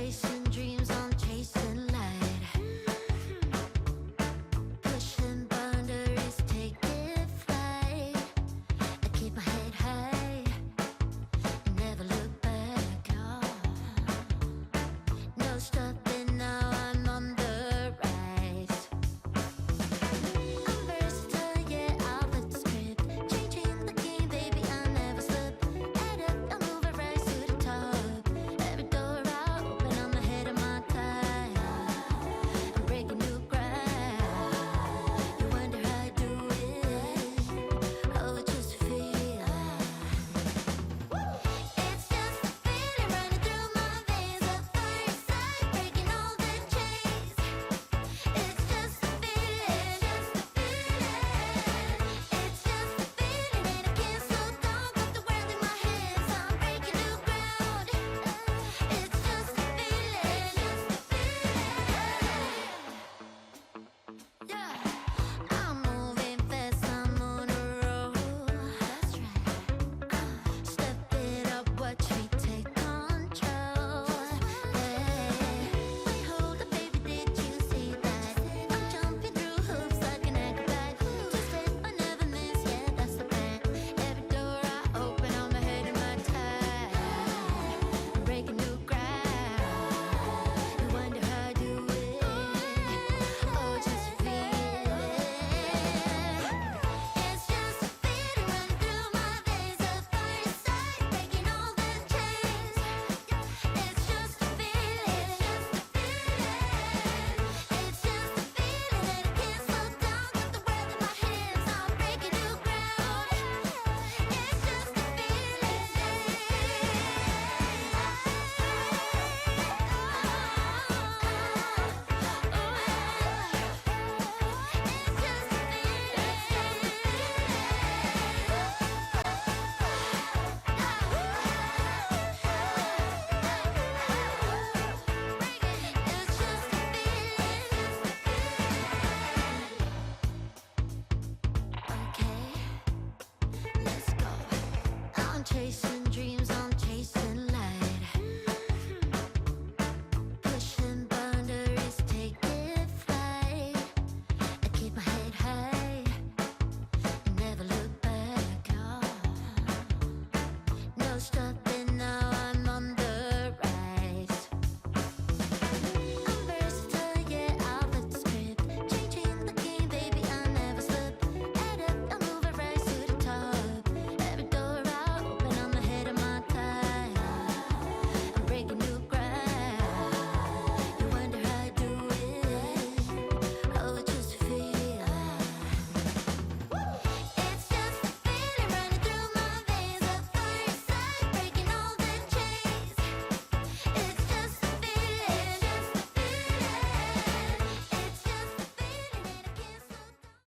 chasing dreams, I'm chasing light. Pushing boundaries, taking flight. I keep my head high and never look back. No stopping now, I'm on the rise. I'm versatile, yeah, I'll flip the script. Changing the game, baby, I'll never slip. Head up, I'll move it right to the top. Every door I open, I'm ahead of my time. I'm breaking new ground. You wonder how I do it. Oh, just feel. It's just a feeling running through my veins. At first sight, breaking all the chains. It's just a feeling, just a feeling. It's just a feeling and I can't slow down. Got the world in my hands, I'm breaking new ground. It's just a feeling, just a feeling. Yeah, I'm moving fast, I'm on a roll. That's right. Step it up, watch me take control. Wait, hold up, baby, did you see that? I'm jumping through hoops like an acrobat. Just let I never miss, yeah, that's the plan. Every door I open, I'm ahead of my time. I'm breaking new ground. You wonder how I do it. Oh, just feel it. It's just a feeling running through my veins. At first sight, breaking all the chains. It's just a feeling, just a feeling. It's just a feeling and I can't slow down. Got the world in my hands, I'm breaking new ground. It's just a Okay, let's go. I'm chasing